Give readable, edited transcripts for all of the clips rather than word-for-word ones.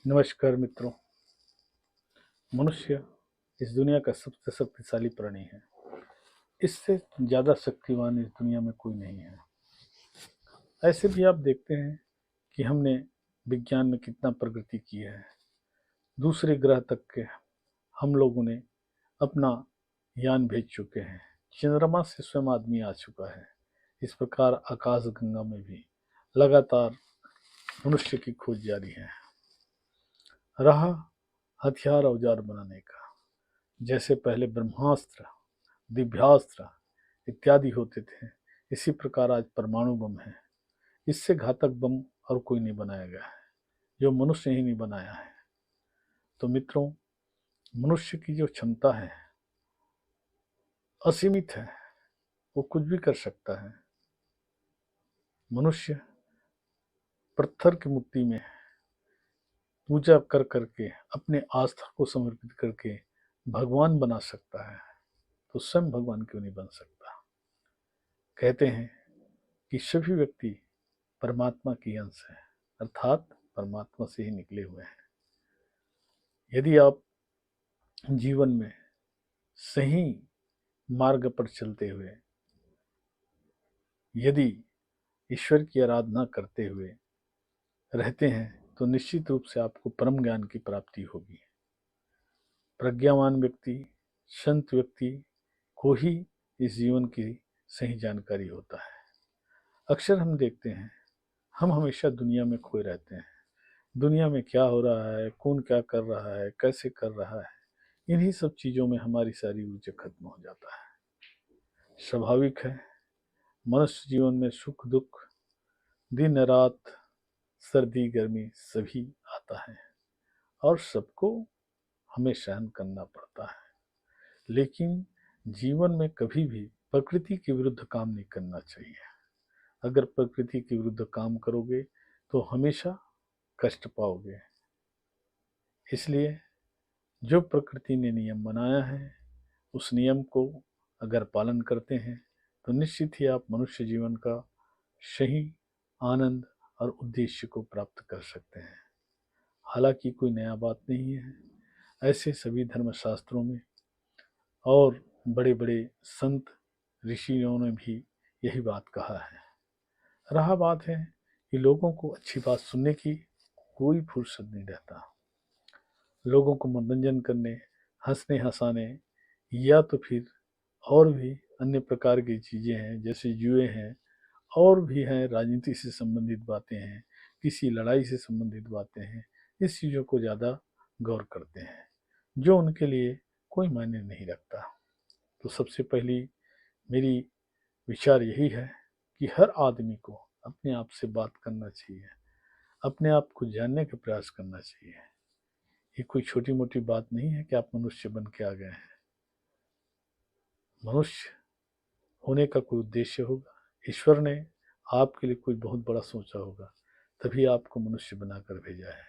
नमस्कार मित्रों। मनुष्य इस दुनिया का सबसे शक्तिशाली प्राणी है। इससे ज़्यादा शक्तिवान इस दुनिया में कोई नहीं है। ऐसे भी आप देखते हैं कि हमने विज्ञान में कितना प्रगति की है। दूसरे ग्रह तक के हम लोगों ने अपना यान भेज चुके हैं। चंद्रमा से स्वयं आदमी आ चुका है। इस प्रकार आकाश गंगा में भी लगातार मनुष्य की खोज जारी है। रहा हथियार औजार बनाने का, जैसे पहले ब्रह्मास्त्र, दिव्यास्त्र इत्यादि होते थे, इसी प्रकार आज परमाणु बम है। इससे घातक बम और कोई नहीं बनाया गया है, जो मनुष्य ही नहीं बनाया है। तो मित्रों, मनुष्य की जो क्षमता है असीमित है, वो कुछ भी कर सकता है। मनुष्य पत्थर की मूर्ति में पूजा कर करके अपने आस्था को समर्पित करके भगवान बना सकता है, तो स्वयं भगवान क्यों नहीं बन सकता। कहते हैं कि सभी व्यक्ति परमात्मा की अंश है, अर्थात परमात्मा से ही निकले हुए हैं। यदि आप जीवन में सही मार्ग पर चलते हुए, यदि ईश्वर की आराधना करते हुए रहते हैं, तो निश्चित रूप से आपको परम ज्ञान की प्राप्ति होगी। प्रज्ञावान व्यक्ति, संत व्यक्ति को ही इस जीवन की सही जानकारी होता है। अक्सर हम देखते हैं, हम हमेशा दुनिया में खोए रहते हैं। दुनिया में क्या हो रहा है, कौन क्या कर रहा है, कैसे कर रहा है, इन्हीं सब चीज़ों में हमारी सारी ऊर्जा खत्म हो जाता है। स्वाभाविक है, मनुष्य जीवन में सुख दुख, दिन रात, सर्दी गर्मी सभी आता है और सबको हमें सहन करना पड़ता है। लेकिन जीवन में कभी भी प्रकृति के विरुद्ध काम नहीं करना चाहिए। अगर प्रकृति के विरुद्ध काम करोगे तो हमेशा कष्ट पाओगे। इसलिए जो प्रकृति ने नियम बनाया है, उस नियम को अगर पालन करते हैं तो निश्चित ही आप मनुष्य जीवन का सही आनंद और उद्देश्य को प्राप्त कर सकते हैं। हालांकि कोई नया बात नहीं है, ऐसे सभी धर्मशास्त्रों में और बड़े बड़े संत ऋषियों ने भी यही बात कहा है। रहा बात है कि लोगों को अच्छी बात सुनने की कोई फुर्सत नहीं रहता। लोगों को मनोरंजन करने, हंसने हंसाने, या तो फिर और भी अन्य प्रकार की चीज़ें हैं, जैसे जुए हैं और भी हैं, राजनीति से संबंधित बातें हैं, किसी लड़ाई से संबंधित बातें हैं, इस चीज़ों को ज़्यादा गौर करते हैं, जो उनके लिए कोई मायने नहीं रखता। तो सबसे पहली मेरी विचार यही है कि हर आदमी को अपने आप से बात करना चाहिए, अपने आप को जानने का प्रयास करना चाहिए। ये कोई छोटी मोटी बात नहीं है कि आप मनुष्य बन के आ गए हैं। मनुष्य होने का कोई उद्देश्य होगा, ईश्वर ने आपके लिए कोई बहुत बड़ा सोचा होगा, तभी आपको मनुष्य बनाकर भेजा है।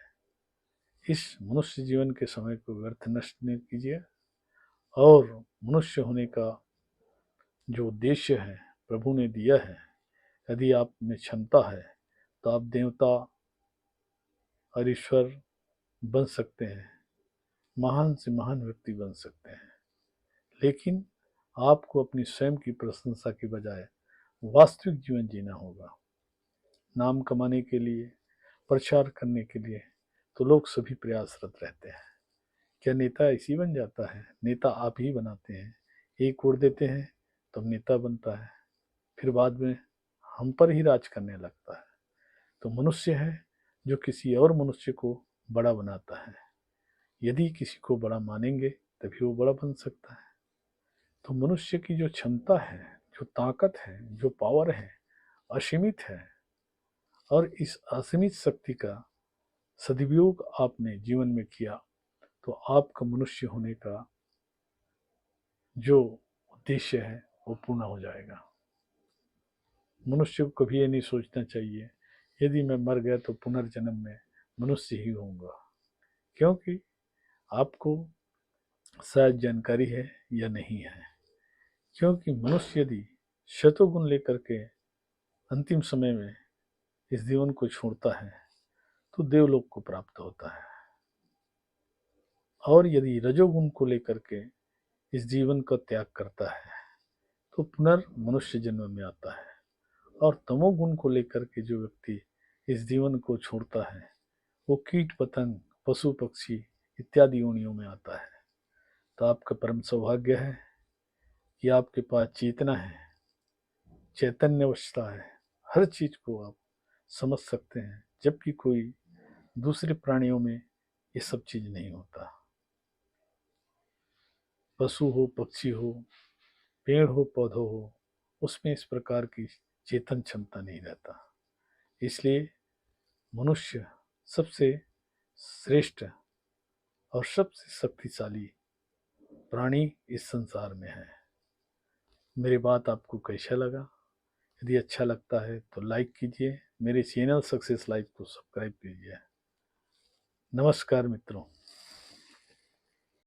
इस मनुष्य जीवन के समय को व्यर्थ नष्ट नहीं कीजिए, और मनुष्य होने का जो उद्देश्य है प्रभु ने दिया है, यदि आप में क्षमता है तो आप देवता और ईश्वर बन सकते हैं, महान से महान व्यक्ति बन सकते हैं। लेकिन आपको अपनी स्वयं की प्रशंसा के बजाय वास्तविक जीवन जीना होगा। नाम कमाने के लिए, प्रचार करने के लिए तो लोग सभी प्रयासरत रहते हैं। क्या नेता ऐसी बन जाता है? नेता आप ही बनाते हैं। एक वोट देते हैं तो नेता बनता है, फिर बाद में हम पर ही राज करने लगता है। तो मनुष्य है जो किसी और मनुष्य को बड़ा बनाता है। यदि किसी को बड़ा मानेंगे तभी वो बड़ा बन सकता है। तो मनुष्य की जो क्षमता है, जो ताकत है, जो पावर है, असीमित है, और इस असीमित शक्ति का सदुपयोग आपने जीवन में किया तो आपका मनुष्य होने का जो उद्देश्य है वो पूर्ण हो जाएगा। मनुष्य को कभी ये नहीं सोचना चाहिए यदि मैं मर गया तो पुनर्जन्म में मनुष्य ही होऊंगा, क्योंकि आपको शायद जानकारी है या नहीं है। क्योंकि मनुष्य यदि शतोगुण लेकर के अंतिम समय में इस जीवन को छोड़ता है तो देवलोक को प्राप्त होता है। और यदि रजोगुण को लेकर के इस जीवन का त्याग करता है तो पुनर्मनुष्य जन्म में आता है, और तमोगुण को लेकर के जो व्यक्ति इस जीवन को छोड़ता है वो कीट पतंग, पशु पक्षी इत्यादि योनियों में आता है। तो आपका परम सौभाग्य है कि आपके पास चेतना है, चैतन्य अवस्था है, हर चीज को आप समझ सकते हैं, जबकि कोई दूसरे प्राणियों में ये सब चीज नहीं होता। पशु हो, पक्षी हो, पेड़ हो, पौधों हो, उसमें इस प्रकार की चेतन क्षमता नहीं रहता। इसलिए मनुष्य सबसे श्रेष्ठ और सबसे शक्तिशाली प्राणी इस संसार में है। मेरी बात आपको कैसा लगा? यदि अच्छा लगता है तो लाइक कीजिए, मेरे चैनल सक्सेस लाइफ को सब्सक्राइब कीजिए। नमस्कार मित्रों।